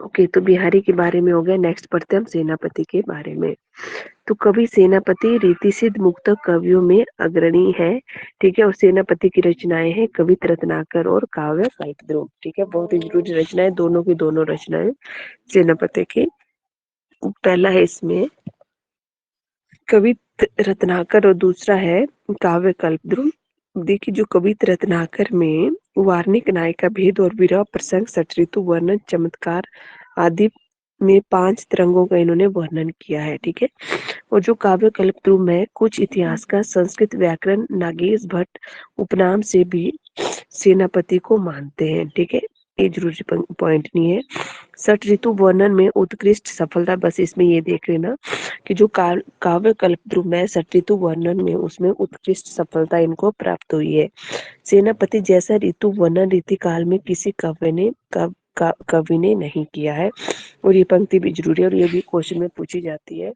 Okay, तो बिहारी के बारे में हो गया। नेक्स्ट पढ़ते हैं हम सेनापति के बारे में। तो कवि सेनापति रीति सिद्ध मुक्तक कवियों में अग्रणी है, ठीक है। और सेनापति की रचनाएं हैं कवित रत्नाकर और काव्य कल्पद्रुम, ठीक है। बहुत ही जरूरी रचनाएं, दोनों की दोनों रचनाएं सेनापति की। पहला है इसमें कवित रत्नाकर और दूसरा है काव्य कल्पद्रुम। देखिए, जो कवित रत्नाकर में वार्णिक नायिका भेद और विरह प्रसंग, सठ ऋतु वर्णन, चमत्कार आदि में 5 तरंगों का इन्होंने वर्णन किया है, ठीक है। और जो काव्य कल्पद्रुम है, कुछ इतिहासकार संस्कृत व्याकरण नागेश भट्ट उपनाम से भी सेनापति को मानते हैं, ठीक है। ये जरूरी पॉइंट नहीं है। सठ ऋतु वर्णन में उत्कृष्ट सफलता, बस इसमें ये देख लेना कि जो काव्य कल्पद्रुम है सठ ऋतु वर्णन में, उसमें उत्कृष्ट सफलता इनको प्राप्त हुई है। सेनापति जैसा ऋतु वर्णन रीति काल में किसी कवि ने नहीं किया है। और ये पंक्ति भी जरूरी है और ये भी क्वेश्चन में पूछी जाती है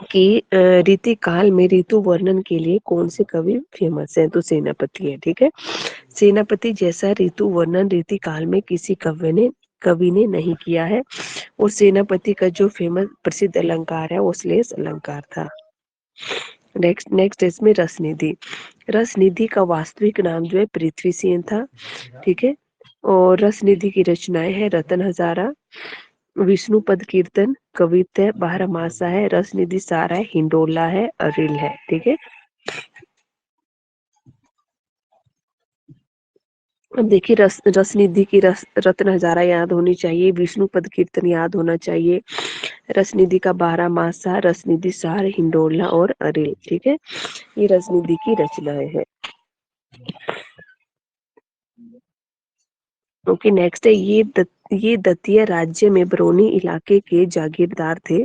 कि रीति काल में ऋतु वर्णन के लिए कौन से कवि फेमस है, तो सेनापति है, ठीक है। सेनापति जैसा ऋतु वर्णन रीति काल में किसी कवि ने नहीं किया है। और सेनापति का जो फेमस प्रसिद्ध अलंकार है वो श्लेष अलंकार था। नेक्स्ट इसमें रसनिधि। रसनिधि का वास्तविक नाम जो है पृथ्वी सेन था, ठीक है। और रसनिधि की रचनाएं है रतन हजारा, विष्णु पद कीर्तन, कवित्त, बारहमासा है, रसनिधि सार है, हिंडोला है, अरिल है, ठीक है। अब देखिए, रसनिधि की रत्न हजारा याद होनी चाहिए, विष्णु पद कीर्तन याद होना चाहिए, रसनिधि का 12 मासा, रसनिधि सार, हिंडोला और अरिल, ठीक है। ये रसनिधि की रचनाएं हैं। ओके, नेक्स्ट है ये दतिया राज्य में बरौनी इलाके के जागीरदार थे,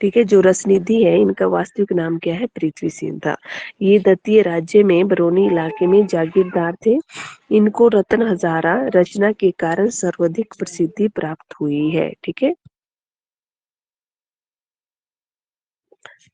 ठीक है। जो रसनिधि है इनका वास्तविक नाम क्या है, पृथ्वी सेन था। ये दतिया राज्य में बरौनी इलाके में जागीरदार थे। इनको रतन हजारा रचना के कारण सर्वाधिक प्रसिद्धि प्राप्त हुई है, ठीक है।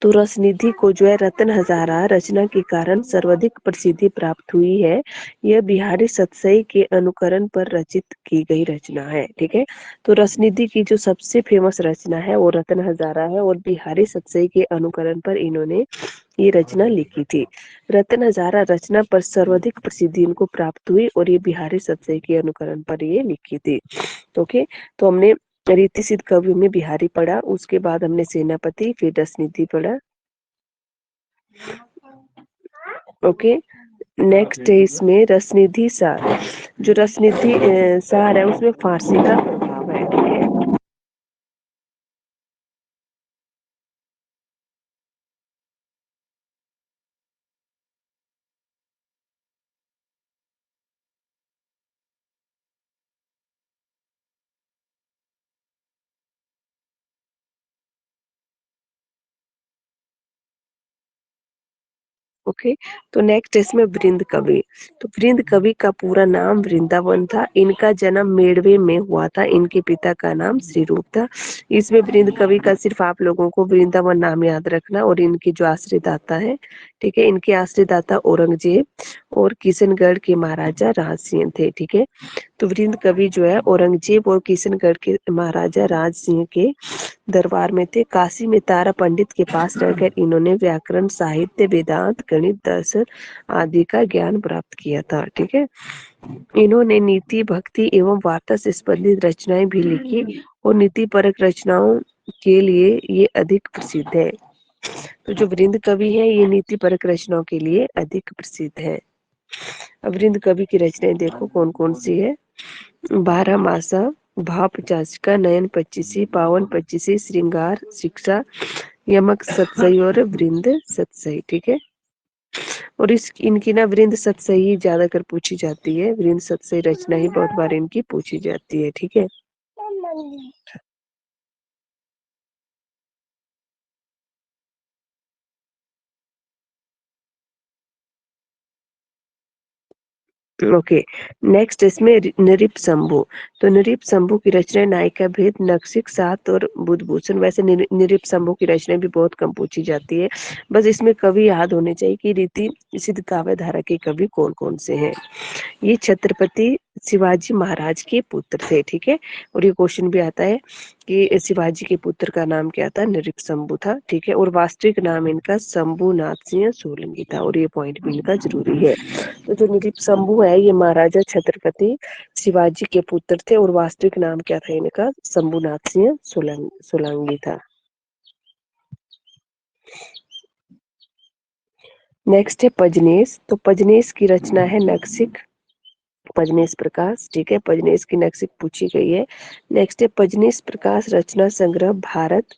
तो रसनिधि को जो है रतन हजारा रचना के कारण सर्वाधिक प्रसिद्धि प्राप्त हुई है। यह बिहारी सतसई के अनुकरण पर रचित की गई रचना है, ठीक है। तो रसनिधि की जो सबसे फेमस रचना है वो रतन हजारा है और बिहारी सतसई के अनुकरण पर इन्होंने ये रचना लिखी थी। रतन हजारा रचना पर सर्वाधिक प्रसिद्धि इनको प्राप्त हुई और ये बिहारी सतसई के अनुकरण पर ये लिखी थी। ओके, तो हमने रीति सिद्ध कवियों में बिहारी पढ़ा, उसके बाद हमने सेनापति, फिर रसनिधि पढ़ा। ओके, नेक्स्ट है इसमें रसनिधि सार। जो रसनिधि सार है उसमें फारसी का प्रभाव है, ठीक है। ओके, तो नेक्स्ट इसमें वृंद कवि। तो वृंद कवि का पूरा नाम वृंदावन था। इनका जन्म मेड़वे में हुआ था। इनके पिता का नाम श्री रूप था। इसमें वृंद कवि का सिर्फ आप लोगों को वृंदावन नाम याद रखना और इनके जो आश्रयदाता है, ठीक है। इनके आश्रयदाता औरंगजेब और किशनगढ़ के महाराजा राज सिंह थे, ठीक है। तो वृंद कवि जो है औरंगजेब और किशनगढ़ के महाराजा राज सिंह के दरबार में थे। काशी में तारा पंडित के पास रहकर इन्होंने व्याकरण, साहित्य, वेदांत, गणित, दर्शन आदि का ज्ञान प्राप्त किया था, ठीक है। इन्होंने नीति, भक्ति एवं वार्ता से संबंधित रचनाएं भी लिखी और नीति परक रचनाओं के लिए ये अधिक प्रसिद्ध है। तो जो वृंद कवि है ये नीति परक रचनाओं के लिए अधिक प्रसिद्ध है। अब वृंद कवि की रचनाएं देखो कौन कौन सी है। 12 मासा, भाव 50 का, नयन 25, पावन 25, श्रृंगार, शिक्षा, यमक सतसई और वृंद सतसई, ठीक है। और इनकी ना वृंद सतसई ज्यादा कर पूछी जाती है। वृंद सतसई रचना ही बहुत बार इनकी पूछी जाती है, ठीक है। ओके, नेक्स्ट इसमें नृप शंभु। तो नृप शंभु की रचना नायिका भेद, नक्सिक सात और बुधभूषण। वैसे नृप शंभु की रचना भी बहुत कम पूछी जाती है। बस इसमें कवि याद होने चाहिए कि रीति सिद्ध काव्य धारा के कवि कौन कौन से हैं। ये छत्रपति शिवाजी महाराज के पुत्र थे, ठीक है। और ये क्वेश्चन भी आता है कि शिवाजी के पुत्र का नाम क्या था, नृपशंभु था, ठीक है। और वास्तविक नाम इनका शंभुनाथ सिंह सोलंकी था, और ये पॉइंट भी इनका जरूरी है। तो जो नृपशंभु है ये महाराजा छत्रपति शिवाजी के पुत्र थे, और वास्तविक नाम क्या था इनका, शंभुनाथ सिंह सोलंकी था। नेक्स्ट है पजनेस। तो पजनेस की रचना है नक्सिक पजनेस प्रकाश, ठीक है। पजनेस की नक्सिक पूछी गई है। नेक्स्ट है पजनेस प्रकाश रचना संग्रह भारत।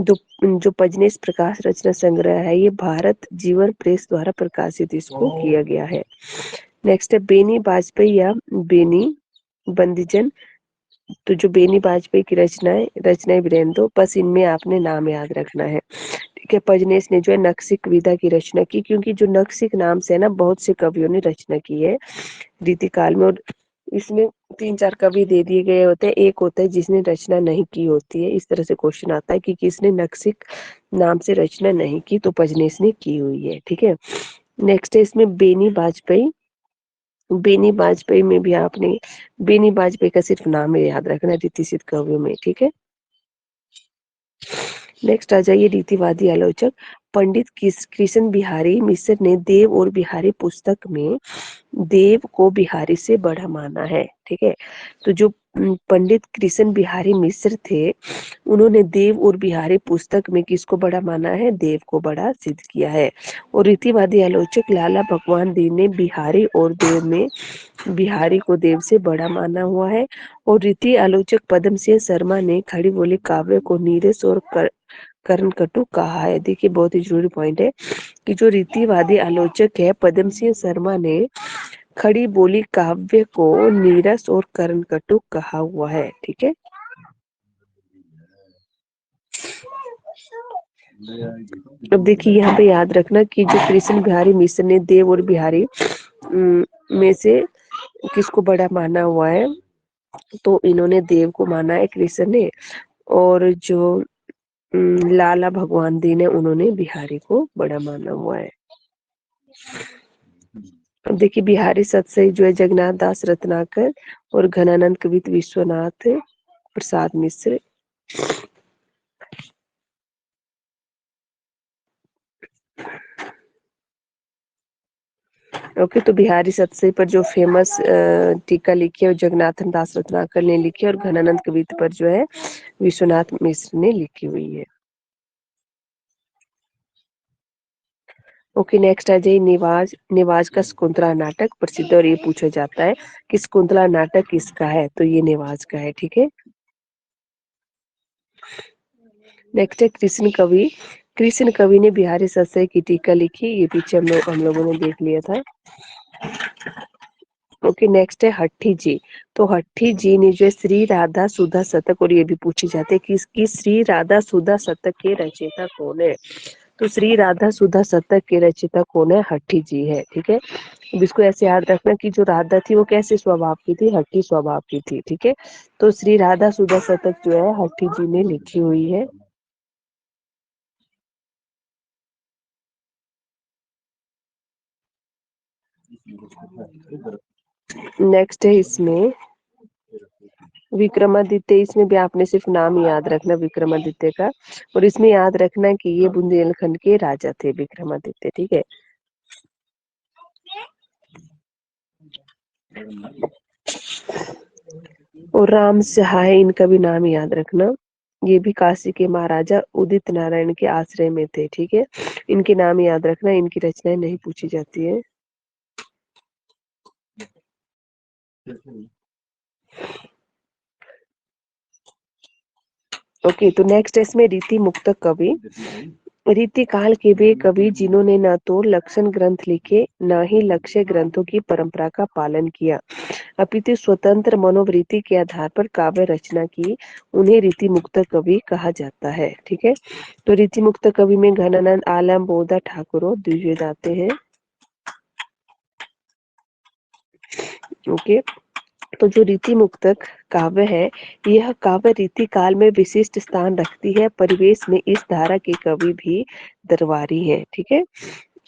जो पजनेस प्रकाश रचना संग्रह है ये भारत जीवन प्रेस द्वारा प्रकाशित इसको किया गया है। नेक्स्ट है बेनी वाजपेयी या बेनी बंदीजन। तो जो बेनी वाजपेयी की रचनाएं भी दो, बस इनमें आपने नाम याद रखना है, ठीक है। पजनेस ने जो है नक्सिक विधा की रचना की, क्योंकि जो नक्सिक नाम से है ना बहुत से कवियों ने रचना की है रीतिकाल में, और इसमें 3-4 कवि दे दिए गए होते हैं, एक होता है जिसने रचना नहीं की होती है। इस तरह से क्वेश्चन आता है कि किसने नक्सिक नाम से रचना नहीं की, तो पजनेस ने की हुई है, ठीक है। नेक्स्ट है इसमें बेनी वाजपेयी। बेनी वाजपेयी में भी आपने बेनी वाजपेयी का सिर्फ नाम है याद रखना रीतिसिद्ध कवियों में, ठीक है। नेक्स्ट आ जाइए रीतिवादी आलोचक। पंडित कृष्ण बिहारी मिश्र ने देव और बिहारी पुस्तक में देव को बिहारी से बड़ा माना है, ठीक है। तो जो पंडित कृष्ण बिहारी मिश्र थे उन्होंने देव और बिहारी पुस्तक में किसको बड़ा माना है, देव को बड़ा सिद्ध किया है। और रीतिवादी आलोचक लाला भगवान दी ने बिहारी और देव में बिहारी को देव से बड़ा माना हुआ है। और रीति आलोचक पद्म सिंह शर्मा ने खड़ी बोली काव्य को नीरस और कर्णकटु कहा है। देखिए बहुत ही जरूरी पॉइंट है कि जो रीतिवादी आलोचक है पद्म सिंह शर्मा ने खड़ी बोली काव्य को नीरस और कर्णकटु कहा हुआ है, ठीक है। अब देखिए यहाँ पे याद रखना कि जो कृष्ण बिहारी मिश्र ने देव और बिहारी में से किसको बड़ा माना हुआ है, तो इन्होंने देव को माना है कृष्ण ने, और जो लाला भगवान दी ने उन्होंने बिहारी को बड़ा माना हुआ है। अब देखिए बिहारी सतसई जो है जगन्नाथ दास रत्नाकर और घनानंद कवित विश्वनाथ प्रसाद मिश्र। ओके, तो बिहारी सतसई पर जो फेमस टीका लिखी है वो जगन्नाथन दास रत्नाकर ने लिखी है, और घनानंद कवित पर जो है विश्वनाथ मिश्र ने लिखी हुई है। ओके, नेक्स्ट आ जाइए निवाज। निवाज का शकुंतला नाटक प्रसिद्ध, और ये पूछा जाता है कि शकुंतला नाटक किसका है, तो ये निवाज का है, ठीक है। नेक्स्ट है कृष्ण कवि। कृष्ण कवि ने बिहारी सतसई की टीका लिखी, ये पीछे हम लोगों ने देख लिया था। ओके, नेक्स्ट है हट्टी जी। तो हट्टी जी ने जो श्री राधा सुधा शतक, और ये भी पूछी जाती है कि इसकी श्री राधा सुधा शतक के रचयिता कौन है, तो श्री राधा सुधा शतक के रचयिता कौन है, हट्टी जी है, ठीक है। अब इसको ऐसे याद रखना कि जो राधा थी वो कैसे स्वभाव की थी, हट्टी स्वभाव की थी, ठीक है। तो श्री राधा सुधा शतक जो है हट्टी जी ने लिखी हुई है। नेक्स्ट है इसमें विक्रमादित्य। इसमें भी आपने सिर्फ नाम याद रखना विक्रमादित्य का, और इसमें याद रखना कि ये बुंदेलखंड के राजा थे विक्रमादित्य, ठीक है। और राम सहाय इनका भी नाम याद रखना, ये भी काशी के महाराजा उदित नारायण के आश्रय में थे, ठीक है। इनके नाम याद रखना, इनकी रचनाएं नहीं पूछी जाती है। ओके, तो नेक्स्ट है इसमें रीति मुक्तक कवि। रीति काल के वे कवि जिन्होंने न तो लक्षण ग्रंथ लिखे न ही लक्ष्य ग्रंथों की परंपरा का पालन किया, अपितु स्वतंत्र मनोवृत्ति के आधार पर काव्य रचना की, उन्हें रीति मुक्त कवि कहा जाता है, ठीक है। तो रीति मुक्त कवि में घनानंद आलम बोधा ठाकुर द्विवेद आते हैं। ओके, तो जो रीति मुक्तक काव्य है यह काव्य रीति काल में विशिष्ट स्थान रखती है, परिवेश में इस धारा के कवि भी दरबारी हैं, ठीक है।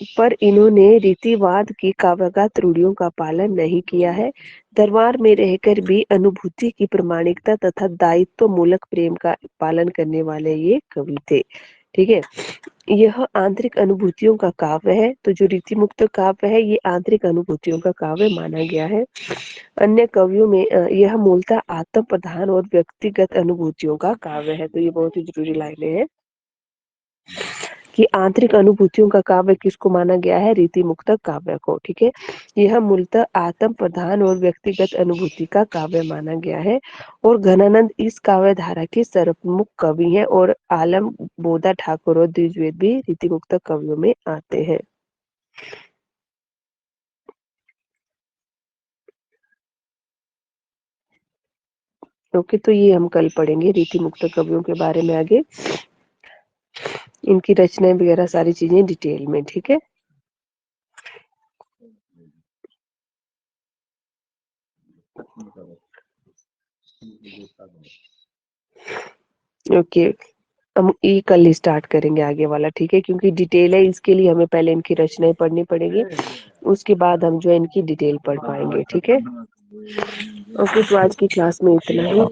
पर इन्होंने रीतिवाद की काव्यगत रूढ़ियों का पालन नहीं किया है। दरबार में रहकर भी अनुभूति की प्रामाणिकता तथा दायित्व मूलक प्रेम का पालन करने वाले ये कवि थे। ठीक है, यह आंतरिक अनुभूतियों का काव्य है। तो जो रीति मुक्त काव्य है ये आंतरिक अनुभूतियों का काव्य माना गया है। अन्य कवियों में यह मूलतः आत्म प्रधान और व्यक्तिगत अनुभूतियों का काव्य है। तो ये बहुत ही जरूरी लाइनें हैं कि आंतरिक अनुभूतियों का काव्य किसको माना गया है, रीति मुक्त काव्य को। ठीक है, यह मूलतः आत्म प्रधान और व्यक्तिगत अनुभूति का काव्य माना गया है। और घनानंद इस काव्य धारा के सर्वप्रमुख कवि हैं और आलम बोधा ठाकुर और द्विजवेद भी रीति मुक्त कवियों में आते हैं। ओके, तो ये हम कल पढ़ेंगे रीति मुक्त कवियों के बारे में आगे, इनकी रचनाएं वगैरह सारी चीजें डिटेल में। ठीक है, ओके, हम ये कल ही स्टार्ट करेंगे आगे वाला। ठीक है, क्योंकि डिटेल है, इसके लिए हमें पहले इनकी रचनाएं पढ़नी पड़ेगी, उसके बाद हम जो है इनकी डिटेल पढ़ पाएंगे। ठीक है, ओके, तो आज की क्लास में इतना ही।